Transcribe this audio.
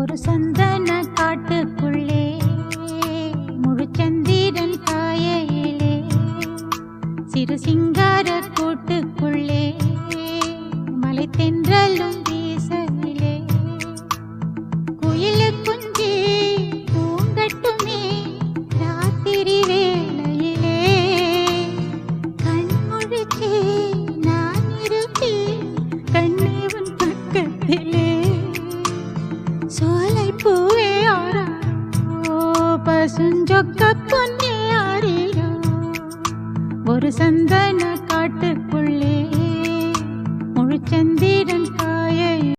ஒரு சந்தன காட்டுக்குள்ளே முழுச்சந்திரன் காயிலே சிறு சிங்கார கூட்டுக்குள்ளே மலை தென்றலும் வீசலிலே குயிலு குஞ்சி தூங்கட்டுமே ராத்திரி வேளையிலே கண் முழிச்சே நான் இருப்பேன் கண்ணேவன் பக்கத்திலே சோலை பூவே ஆராரோ பசுஞ்சொக்க பொன்னே ஆரிரோ ஒரு சந்தன